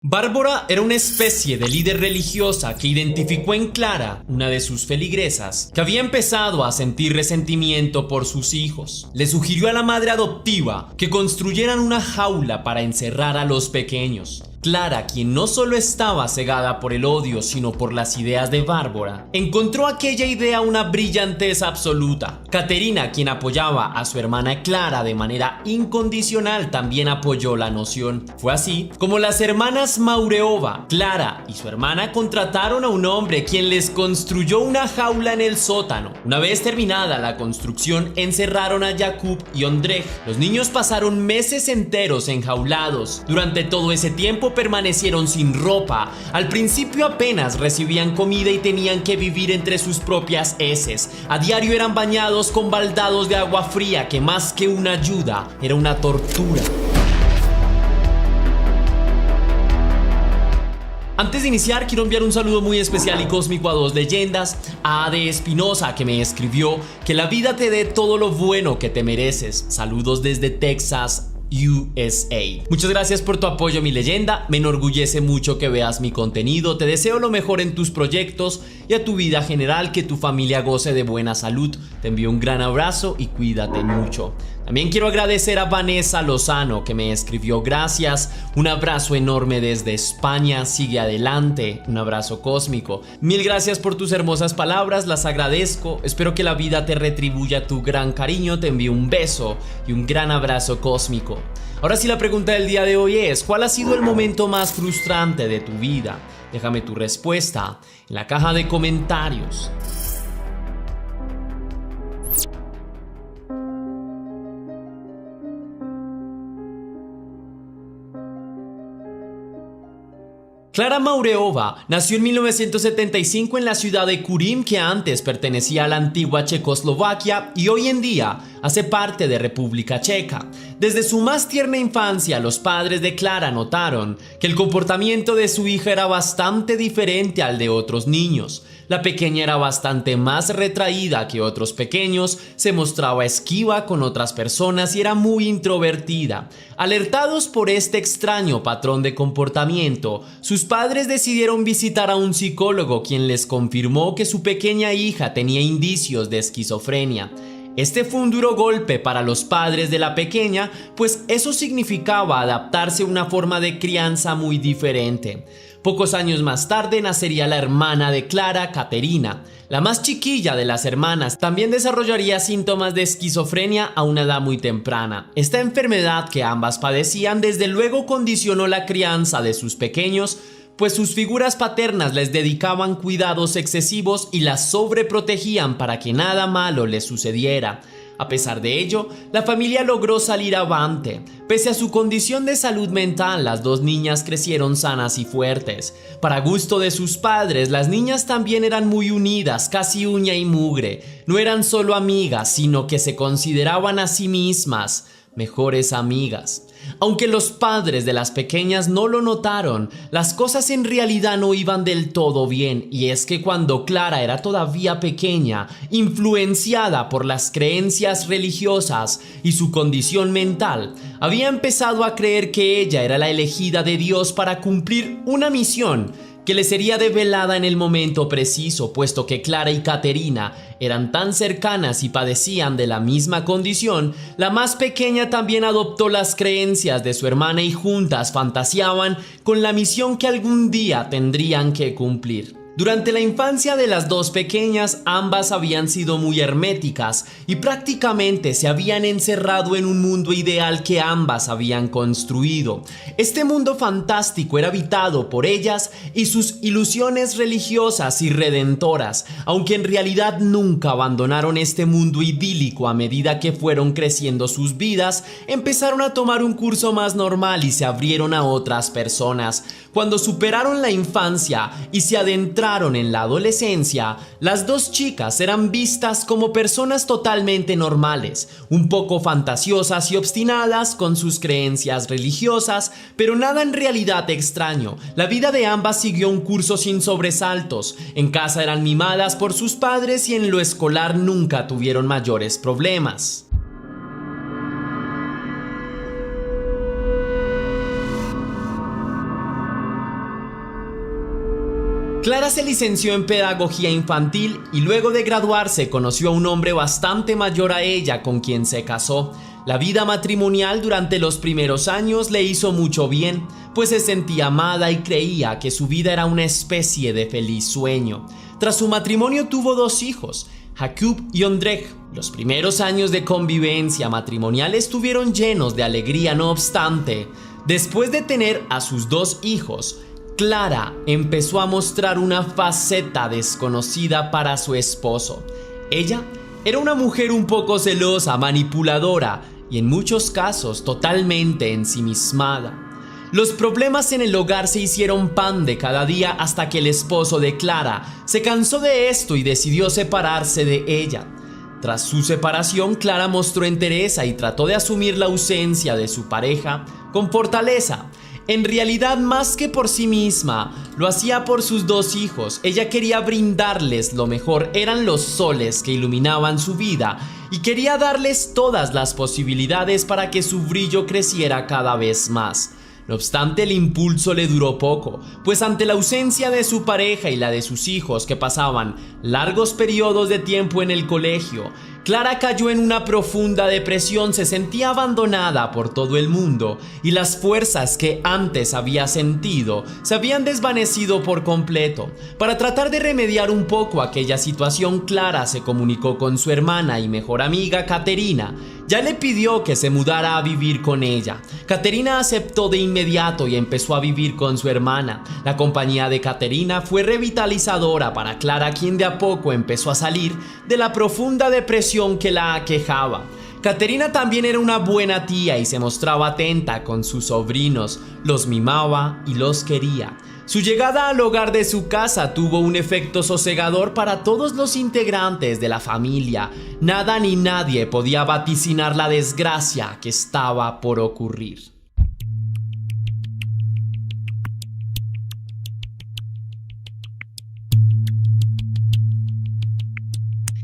Bárbara era una especie de líder religiosa que identificó en Clara, una de sus feligresas, que había empezado a sentir resentimiento por sus hijos. Le sugirió a la madre adoptiva que construyeran una jaula para encerrar a los pequeños. Clara, quien no solo estaba cegada por el odio, sino por las ideas de Bárbara, encontró aquella idea una brillantez absoluta. Caterina, quien apoyaba a su hermana Clara de manera incondicional, también apoyó la noción. Fue así como las hermanas Maureova, Clara y su hermana contrataron a un hombre quien les construyó una jaula en el sótano. Una vez terminada la construcción, encerraron a Jakub y Ondrej. Los niños pasaron meses enteros enjaulados. Durante todo ese tiempo permanecieron sin ropa. Al principio apenas recibían comida y tenían que vivir entre sus propias heces. A diario eran bañados con baldados de agua fría que más que una ayuda era una tortura. Antes de iniciar, quiero enviar un saludo muy especial y cósmico a dos leyendas, a Ade Espinosa, que me escribió: que la vida te dé todo lo bueno que te mereces. Saludos desde Texas, USA. Muchas gracias por tu apoyo, mi leyenda. Me enorgullece mucho que veas mi contenido. Te deseo lo mejor en tus proyectos y a tu vida general, que tu familia goce de buena salud. Te envío un gran abrazo y cuídate mucho. También quiero agradecer a Vanessa Lozano, que me escribió: gracias, un abrazo enorme desde España, sigue adelante, un abrazo cósmico. Mil gracias por tus hermosas palabras, las agradezco, espero que la vida te retribuya tu gran cariño, te envío un beso y un gran abrazo cósmico. Ahora sí, la pregunta del día de hoy es: ¿cuál ha sido el momento más frustrante de tu vida? Déjame tu respuesta en la caja de comentarios. Clara Maureova nació en 1975 en la ciudad de Kurim, que antes pertenecía a la antigua Checoslovaquia y hoy en día hace parte de República Checa. Desde su más tierna infancia, los padres de Clara notaron que el comportamiento de su hija era bastante diferente al de otros niños. La pequeña era bastante más retraída que otros pequeños, se mostraba esquiva con otras personas y era muy introvertida. Alertados por este extraño patrón de comportamiento, sus padres decidieron visitar a un psicólogo, quien les confirmó que su pequeña hija tenía indicios de esquizofrenia. Este fue un duro golpe para los padres de la pequeña, pues eso significaba adaptarse a una forma de crianza muy diferente. Pocos años más tarde nacería la hermana de Clara, Caterina. La más chiquilla de las hermanas también desarrollaría síntomas de esquizofrenia a una edad muy temprana. Esta enfermedad que ambas padecían desde luego condicionó la crianza de sus pequeños, pues sus figuras paternas les dedicaban cuidados excesivos y las sobreprotegían para que nada malo les sucediera. A pesar de ello, la familia logró salir avante. Pese a su condición de salud mental, las dos niñas crecieron sanas y fuertes. Para gusto de sus padres, las niñas también eran muy unidas, casi uña y mugre. No eran solo amigas, sino que se consideraban a sí mismas mejores amigas. Aunque los padres de las pequeñas no lo notaron, las cosas en realidad no iban del todo bien, y es que cuando Clara era todavía pequeña, influenciada por las creencias religiosas y su condición mental, había empezado a creer que ella era la elegida de Dios para cumplir una misión que le sería develada en el momento preciso, puesto que Clara y Caterina eran tan cercanas y padecían de la misma condición. La más pequeña también adoptó las creencias de su hermana y juntas fantaseaban con la misión que algún día tendrían que cumplir. Durante la infancia de las dos pequeñas, ambas habían sido muy herméticas y prácticamente se habían encerrado en un mundo ideal que ambas habían construido. Este mundo fantástico era habitado por ellas y sus ilusiones religiosas y redentoras, aunque en realidad nunca abandonaron este mundo idílico. A medida que fueron creciendo sus vidas, empezaron a tomar un curso más normal y se abrieron a otras personas. Cuando superaron la infancia y se adentraron en la adolescencia, las dos chicas eran vistas como personas totalmente normales, un poco fantasiosas y obstinadas con sus creencias religiosas, pero nada en realidad extraño. La vida de ambas siguió un curso sin sobresaltos. En casa eran mimadas por sus padres y en lo escolar nunca tuvieron mayores problemas. Clara se licenció en pedagogía infantil y luego de graduarse conoció a un hombre bastante mayor a ella con quien se casó. La vida matrimonial durante los primeros años le hizo mucho bien, pues se sentía amada y creía que su vida era una especie de feliz sueño. Tras su matrimonio tuvo 2 hijos, Jakub y Ondrej. Los primeros años de convivencia matrimonial estuvieron llenos de alegría, no obstante. Después de tener a sus 2 hijos, Clara empezó a mostrar una faceta desconocida para su esposo. Ella era una mujer un poco celosa, manipuladora y en muchos casos totalmente ensimismada. Los problemas en el hogar se hicieron pan de cada día hasta que el esposo de Clara se cansó de esto y decidió separarse de ella. Tras su separación, Clara mostró entereza y trató de asumir la ausencia de su pareja con fortaleza. En realidad, más que por sí misma, lo hacía por sus 2 hijos. Ella quería brindarles lo mejor, eran los soles que iluminaban su vida y quería darles todas las posibilidades para que su brillo creciera cada vez más. No obstante, el impulso le duró poco, pues ante la ausencia de su pareja y la de sus hijos que pasaban largos periodos de tiempo en el colegio, Clara cayó en una profunda depresión, se sentía abandonada por todo el mundo y las fuerzas que antes había sentido se habían desvanecido por completo. Para tratar de remediar un poco aquella situación, Clara se comunicó con su hermana y mejor amiga Caterina. Ya le pidió que se mudara a vivir con ella. Caterina aceptó de inmediato y empezó a vivir con su hermana. La compañía de Caterina fue revitalizadora para Clara, quien de a poco empezó a salir de la profunda depresión que la aquejaba. Caterina también era una buena tía y se mostraba atenta con sus sobrinos, los mimaba y los quería. Su llegada al hogar de su casa tuvo un efecto sosegador para todos los integrantes de la familia. Nada ni nadie podía vaticinar la desgracia que estaba por ocurrir.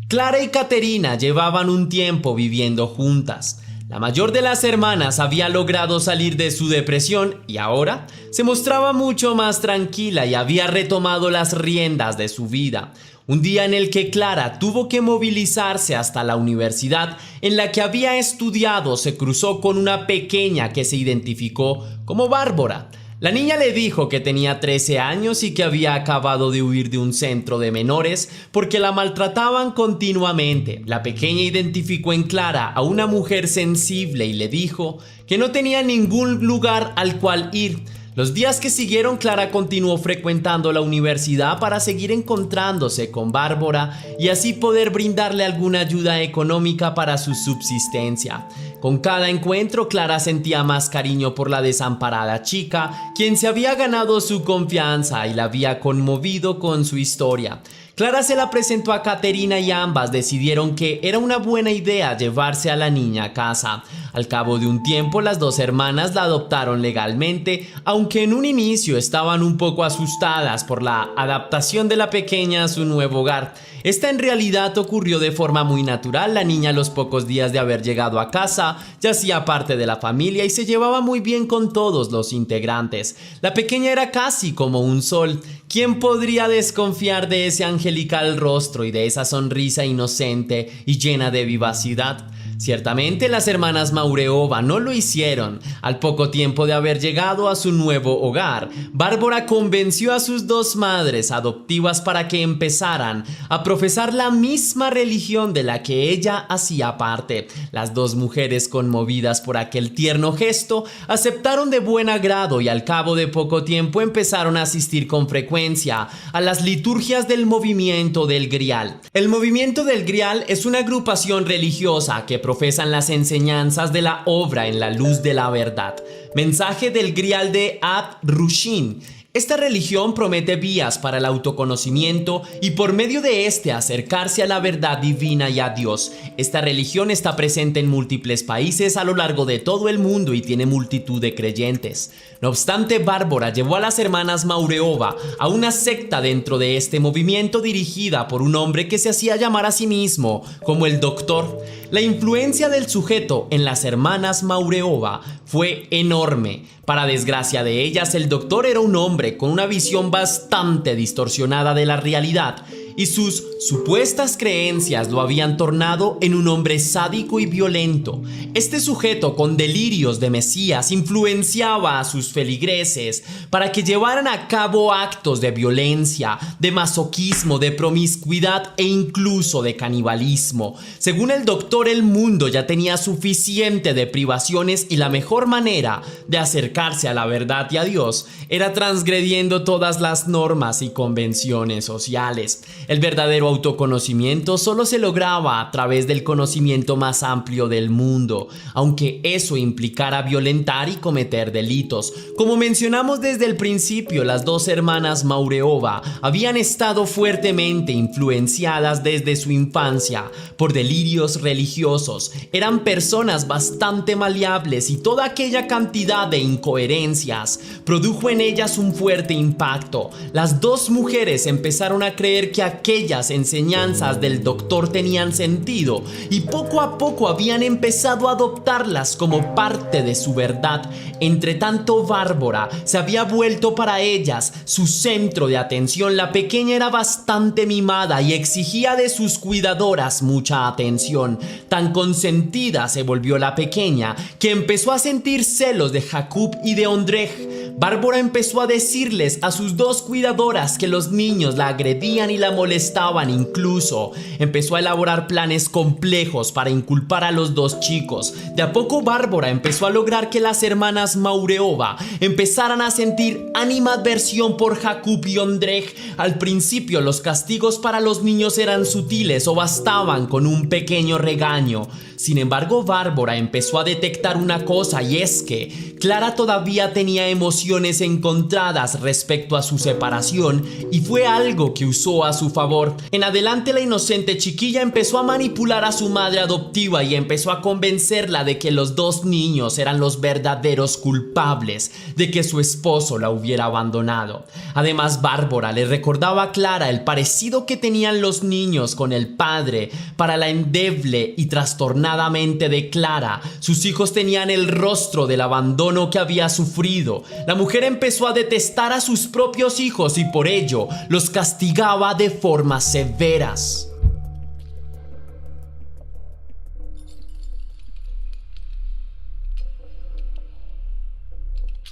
Clara y Caterina llevaban un tiempo viviendo juntas. La mayor de las hermanas había logrado salir de su depresión y ahora se mostraba mucho más tranquila y había retomado las riendas de su vida. Un día en el que Clara tuvo que movilizarse hasta la universidad en la que había estudiado, se cruzó con una pequeña que se identificó como Bárbara. La niña le dijo que tenía 13 años y que había acabado de huir de un centro de menores porque la maltrataban continuamente. La pequeña identificó en Clara a una mujer sensible y le dijo que no tenía ningún lugar al cual ir. Los días que siguieron, Clara continuó frecuentando la universidad para seguir encontrándose con Bárbara y así poder brindarle alguna ayuda económica para su subsistencia. Con cada encuentro, Clara sentía más cariño por la desamparada chica, quien se había ganado su confianza y la había conmovido con su historia. Clara se la presentó a Caterina y ambas decidieron que era una buena idea llevarse a la niña a casa. Al cabo de un tiempo, las 2 hermanas la adoptaron legalmente, aunque en un inicio estaban un poco asustadas por la adaptación de la pequeña a su nuevo hogar. Esta en realidad ocurrió de forma muy natural. La niña, a los pocos días de haber llegado a casa, ya hacía parte de la familia y se llevaba muy bien con todos los integrantes. La pequeña era casi como un sol. ¿Quién podría desconfiar de ese angelical rostro y de esa sonrisa inocente y llena de vivacidad? Ciertamente las hermanas Maureova no lo hicieron. Al poco tiempo de haber llegado a su nuevo hogar, Bárbara convenció a sus 2 madres adoptivas para que empezaran a profesar la misma religión de la que ella hacía parte. Las 2 mujeres, conmovidas por aquel tierno gesto, aceptaron de buen agrado y al cabo de poco tiempo empezaron a asistir con frecuencia a las liturgias del movimiento del Grial. El movimiento del Grial es una agrupación religiosa que profesan las enseñanzas de la obra en la luz de la verdad. Mensaje del Grial de Ad Rushin. Esta religión promete vías para el autoconocimiento y por medio de este acercarse a la verdad divina y a Dios. Esta religión está presente en múltiples países a lo largo de todo el mundo y tiene multitud de creyentes. No obstante, Bárbara llevó a las hermanas Maureova a una secta dentro de este movimiento dirigida por un hombre que se hacía llamar a sí mismo como el Doctor. La influencia del sujeto en las hermanas Maureova fue enorme. enorme. Para desgracia de ellas, el doctor era un hombre con una visión bastante distorsionada de la realidad, y sus supuestas creencias lo habían tornado en un hombre sádico y violento. Este sujeto con delirios de Mesías influenciaba a sus feligreses para que llevaran a cabo actos de violencia, de masoquismo, de promiscuidad e incluso de canibalismo. Según el doctor, el mundo ya tenía suficiente de privaciones y la mejor manera de acercarse a la verdad y a Dios era transgrediendo todas las normas y convenciones sociales. El verdadero autoconocimiento solo se lograba a través del conocimiento más amplio del mundo, aunque eso implicara violentar y cometer delitos. Como mencionamos desde el principio, las dos hermanas Maureova habían estado fuertemente influenciadas desde su infancia por delirios religiosos. Eran personas bastante maleables y toda aquella cantidad de incoherencias produjo en ellas un fuerte impacto. Las dos mujeres empezaron a creer que aquellas enseñanzas del doctor tenían sentido y poco a poco habían empezado a adoptarlas como parte de su verdad. Entre tanto, Bárbara se había vuelto para ellas su centro de atención. La pequeña era bastante mimada y exigía de sus cuidadoras mucha atención. Tan consentida se volvió la pequeña que empezó a sentir celos de Jakub y de Ondrej. Bárbara empezó a decirles a sus dos cuidadoras que los niños la agredían y la molestaban. Incluso empezó a elaborar planes complejos para inculpar a los dos chicos. De a poco Bárbara empezó a lograr que las hermanas Maureova empezaran a sentir animadversión por Jakub y Ondrej. Al principio los castigos para los niños eran sutiles o bastaban con un pequeño regaño. Sin embargo, Bárbara empezó a detectar una cosa, y es que Clara todavía tenía emociones encontradas respecto a su separación, y fue algo que usó a su favor. En adelante, la inocente chiquilla empezó a manipular a su madre adoptiva y empezó a convencerla de que los dos niños eran los verdaderos culpables de que su esposo la hubiera abandonado. Además, Bárbara le recordaba a Clara el parecido que tenían los niños con el padre. Para la endeble y trastornada mente de Clara, sus hijos tenían el rostro del abandono que había sufrido. La mujer empezó a detestar a sus propios hijos y por ello los castigaba de formas severas.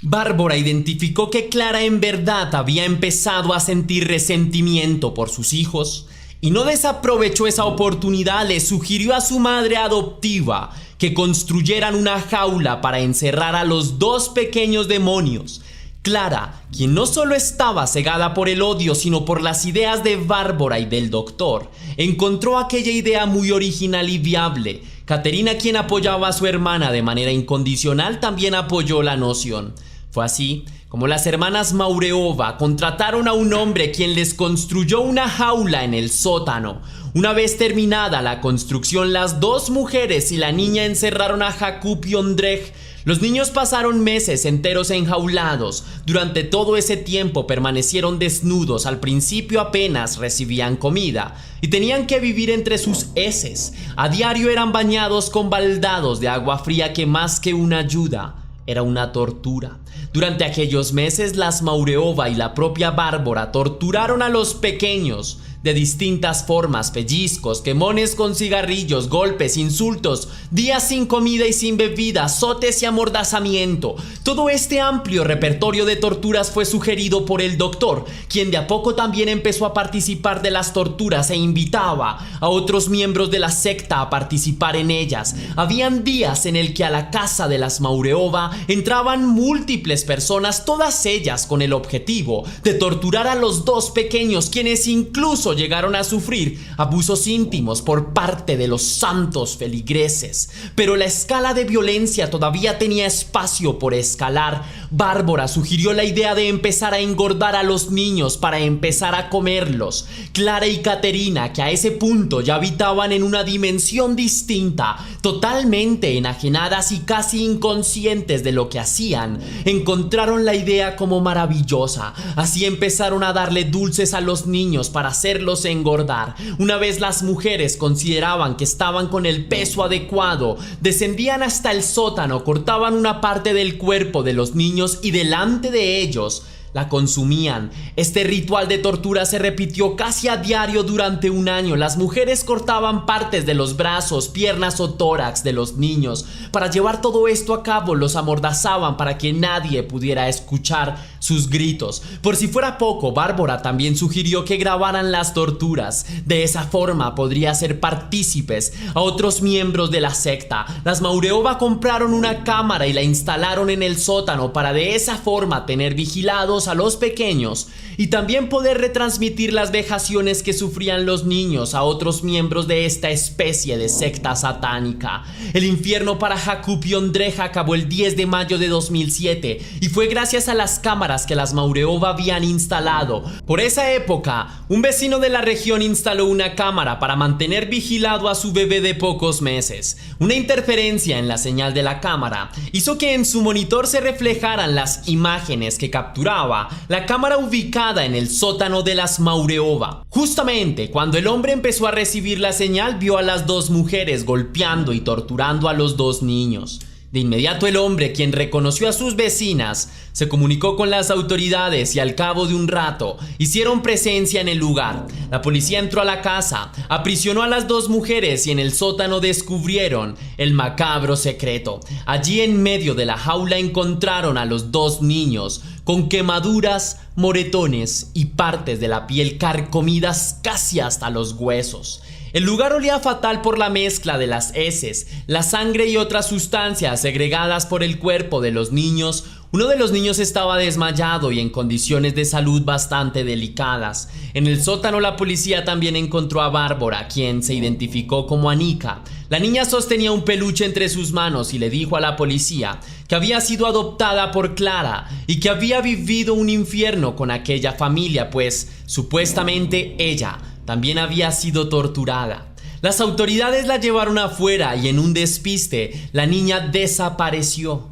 Bárbara identificó que Clara en verdad había empezado a sentir resentimiento por sus hijos y no desaprovechó esa oportunidad. Le sugirió a su madre adoptiva que construyeran una jaula para encerrar a los dos pequeños demonios. Clara, quien no solo estaba cegada por el odio, sino por las ideas de Bárbara y del doctor, encontró aquella idea muy original y viable. Caterina, quien apoyaba a su hermana de manera incondicional, también apoyó la noción. Fue así como las hermanas Maureova contrataron a un hombre quien les construyó una jaula en el sótano. Una vez terminada la construcción, las dos mujeres y la niña encerraron a Jakub y Ondrej. Los niños pasaron meses enteros enjaulados. Durante todo ese tiempo permanecieron desnudos. Al principio apenas recibían comida y tenían que vivir entre sus heces. A diario eran bañados con baldados de agua fría que, más que una ayuda, era una tortura. Durante aquellos meses, las Maureova y la propia Bárbara torturaron a los pequeños de distintas formas: pellizcos, quemones con cigarrillos, golpes, insultos, días sin comida y sin bebida, azotes y amordazamiento. Todo este amplio repertorio de torturas fue sugerido por el doctor, quien de a poco también empezó a participar de las torturas e invitaba a otros miembros de la secta a participar en ellas. Habían días en el que a la casa de las Maureova entraban múltiples personas, todas ellas con el objetivo de torturar a los dos pequeños, quienes incluso llegaron a sufrir abusos íntimos por parte de los santos feligreses. Pero la escala de violencia todavía tenía espacio por escalar. Bárbara sugirió la idea de empezar a engordar a los niños para empezar a comerlos. Clara y Caterina, que a ese punto ya habitaban en una dimensión distinta, totalmente enajenadas y casi inconscientes de lo que hacían, encontraron la idea como maravillosa. Así empezaron a darle dulces a los niños para hacer hacerlos engordar. Una vez las mujeres consideraban que estaban con el peso adecuado, descendían hasta el sótano, cortaban una parte del cuerpo de los niños y delante de ellos la consumían. Este ritual de tortura se repitió casi a diario durante un año. Las mujeres cortaban partes de los brazos, piernas o tórax de los niños. Para llevar todo esto a cabo, los amordazaban para que nadie pudiera escuchar sus gritos. Por si fuera poco, Bárbara también sugirió que grabaran las torturas. De esa forma podría hacer partícipes a otros miembros de la secta. Las Maureova compraron una cámara y la instalaron en el sótano para de esa forma tener vigilados a los pequeños y también poder retransmitir las vejaciones que sufrían los niños a otros miembros de esta especie de secta satánica. El infierno para Jakub y Ondrej acabó el 10 de mayo de 2007 y fue gracias a las cámaras que las Maureova habían instalado. Por esa época, un vecino de la región instaló una cámara para mantener vigilado a su bebé de pocos meses. Una interferencia en la señal de la cámara hizo que en su monitor se reflejaran las imágenes que capturaba la cámara ubicada en el sótano de las Maureova. Justamente cuando el hombre empezó a recibir la señal, vio a las dos mujeres golpeando y torturando a los dos niños. De inmediato el hombre, quien reconoció a sus vecinas, se comunicó con las autoridades y al cabo de un rato hicieron presencia en el lugar. La policía entró a la casa, aprisionó a las dos mujeres y en el sótano descubrieron el macabro secreto. Allí en medio de la jaula encontraron a los dos niños con quemaduras, moretones y partes de la piel carcomidas casi hasta los huesos. El lugar olía fatal por la mezcla de las heces, la sangre y otras sustancias segregadas por el cuerpo de los niños. Uno de los niños estaba desmayado y en condiciones de salud bastante delicadas. En el sótano la policía también encontró a Bárbara, quien se identificó como Anika. La niña sostenía un peluche entre sus manos y le dijo a la policía que había sido adoptada por Clara y que había vivido un infierno con aquella familia, pues supuestamente ella también había sido torturada. Las autoridades la llevaron afuera y en un despiste la niña desapareció.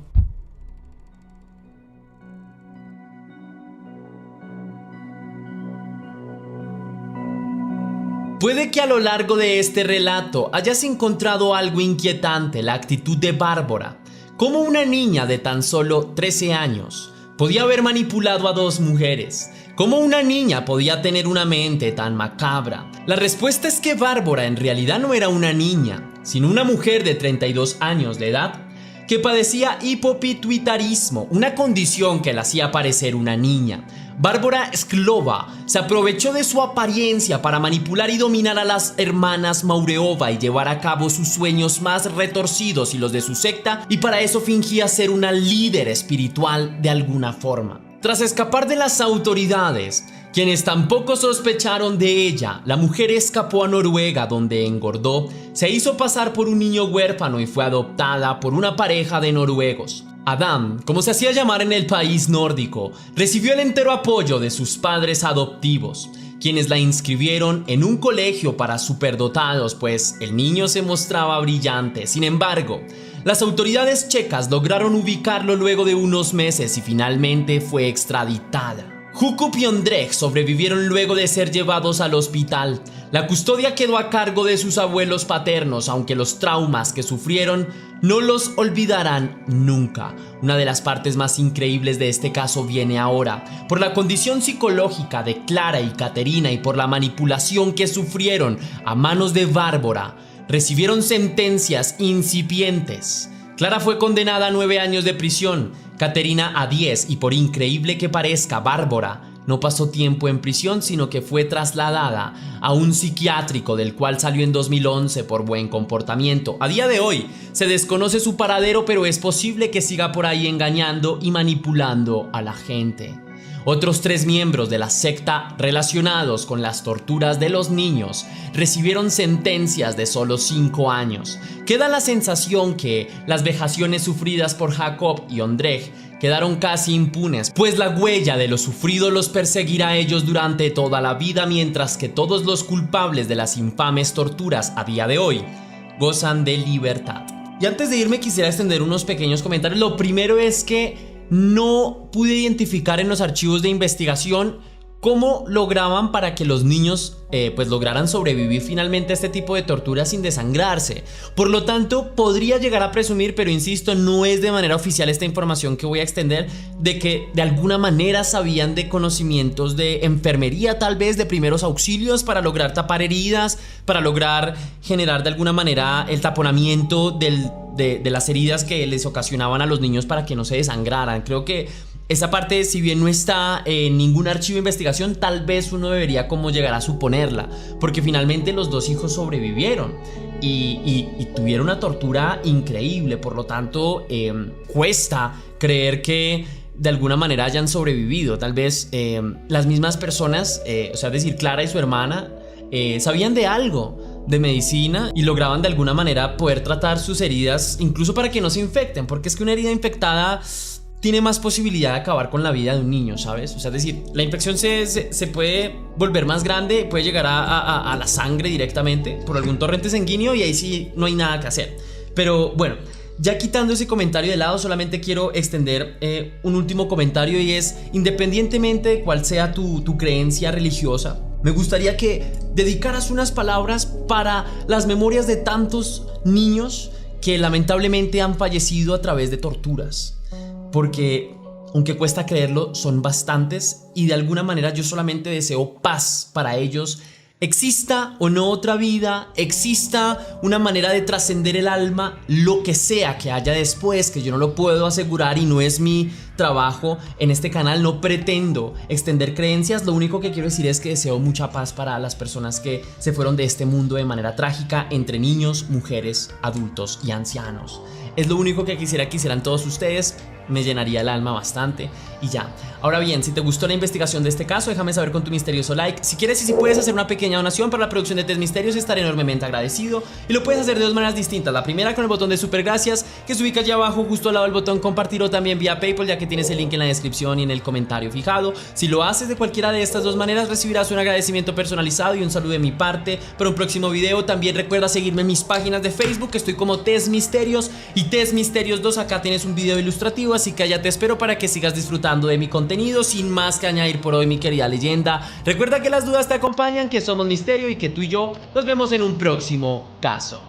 Puede que a lo largo de este relato hayas encontrado algo inquietante: la actitud de Bárbara. ¿Cómo una niña de tan solo 13 años podía haber manipulado a dos mujeres? ¿Cómo una niña podía tener una mente tan macabra? La respuesta es que Bárbara en realidad no era una niña, sino una mujer de 32 años de edad que padecía hipopituitarismo, una condición que la hacía parecer una niña. Bárbara Sklova se aprovechó de su apariencia para manipular y dominar a las hermanas Maureova y llevar a cabo sus sueños más retorcidos y los de su secta, y para eso fingía ser una líder espiritual de alguna forma. Tras escapar de las autoridades, quienes tampoco sospecharon de ella, la mujer escapó a Noruega, donde engordó, se hizo pasar por un niño huérfano y fue adoptada por una pareja de noruegos. Adam, como se hacía llamar en el país nórdico, recibió el entero apoyo de sus padres adoptivos, quienes la inscribieron en un colegio para superdotados, pues el niño se mostraba brillante. Sin embargo, las autoridades checas lograron ubicarlo luego de unos meses y finalmente fue extraditada. Jakub y Ondrej sobrevivieron luego de ser llevados al hospital. La custodia quedó a cargo de sus abuelos paternos, aunque los traumas que sufrieron no los olvidarán nunca. Una de las partes más increíbles de este caso viene ahora. Por la condición psicológica de Clara y Caterina y por la manipulación que sufrieron a manos de Bárbara, recibieron sentencias incipientes. Clara fue condenada a 9 años de prisión, Caterina a 10, y por increíble que parezca, Bárbara no pasó tiempo en prisión, sino que fue trasladada a un psiquiátrico del cual salió en 2011 por buen comportamiento. A día de hoy se desconoce su paradero, pero es posible que siga por ahí engañando y manipulando a la gente. Otros 3 miembros de la secta relacionados con las torturas de los niños recibieron sentencias de solo 5 años. Queda la sensación que las vejaciones sufridas por Jakub y Ondrej quedaron casi impunes, pues la huella de lo sufrido los perseguirá a ellos durante toda la vida, mientras que todos los culpables de las infames torturas a día de hoy gozan de libertad. Y antes de irme quisiera extender unos pequeños comentarios. Lo primero es que no pude identificar en los archivos de investigación ¿Cómo lograban para que los niños pues lograran sobrevivir finalmente a este tipo de tortura sin desangrarse? Por lo tanto, podría llegar a presumir, pero insisto, no es de manera oficial esta información que voy a extender, de que de alguna manera sabían de conocimientos de enfermería, tal vez de primeros auxilios para lograr tapar heridas, para lograr generar de alguna manera el taponamiento de las heridas que les ocasionaban a los niños para que no se desangraran. Creo que esa parte, si bien no está en ningún archivo de investigación, tal vez uno debería como llegar a suponerla, porque finalmente los dos hijos sobrevivieron y tuvieron una tortura increíble. Por lo tanto, cuesta creer que de alguna manera hayan sobrevivido. Tal vez las mismas personas, o sea, es decir, Clara y su hermana, sabían de algo de medicina y lograban de alguna manera poder tratar sus heridas, incluso para que no se infecten, porque es que una herida infectada tiene más posibilidad de acabar con la vida de un niño, ¿sabes? O sea, es decir, la infección se puede volver más grande, puede llegar a la sangre directamente por algún torrente sanguíneo y ahí sí no hay nada que hacer. Pero bueno, ya quitando ese comentario de lado, solamente quiero extender un último comentario, y es: independientemente de cuál sea tu creencia religiosa, me gustaría que dedicaras unas palabras para las memorias de tantos niños que lamentablemente han fallecido a través de torturas. Porque, aunque cuesta creerlo, son bastantes, y de alguna manera yo solamente deseo paz para ellos. Exista o no otra vida, exista una manera de trascender el alma, lo que sea que haya después, que yo no lo puedo asegurar y no es mi trabajo en este canal, no pretendo extender creencias. Lo único que quiero decir es que deseo mucha paz para las personas que se fueron de este mundo de manera trágica, entre niños, mujeres, adultos y ancianos. Es lo único que quisiera que hicieran todos ustedes. Me llenaría el alma bastante y ya. Ahora bien, si te gustó la investigación de este caso, déjame saber con tu misterioso like. Si quieres y si puedes hacer una pequeña donación para la producción de Test Misterios, estaré enormemente agradecido. Y lo puedes hacer de dos maneras distintas. La primera, con el botón de super gracias, que se ubica allá abajo justo al lado del botón compartir, o también vía PayPal, ya que tienes el link en la descripción y en el comentario fijado. Si lo haces de cualquiera de estas dos maneras, recibirás un agradecimiento personalizado y un saludo de mi parte para un próximo video. También recuerda seguirme en mis páginas de Facebook, que estoy como Test Misterios y Test Misterios 2. Acá tienes un video ilustrativo, así que allá te espero para que sigas disfrutando de mi contenido. Sin más que añadir por hoy, mi querida leyenda, recuerda que las dudas te acompañan, que somos Misterio y que tú y yo nos vemos en un próximo caso.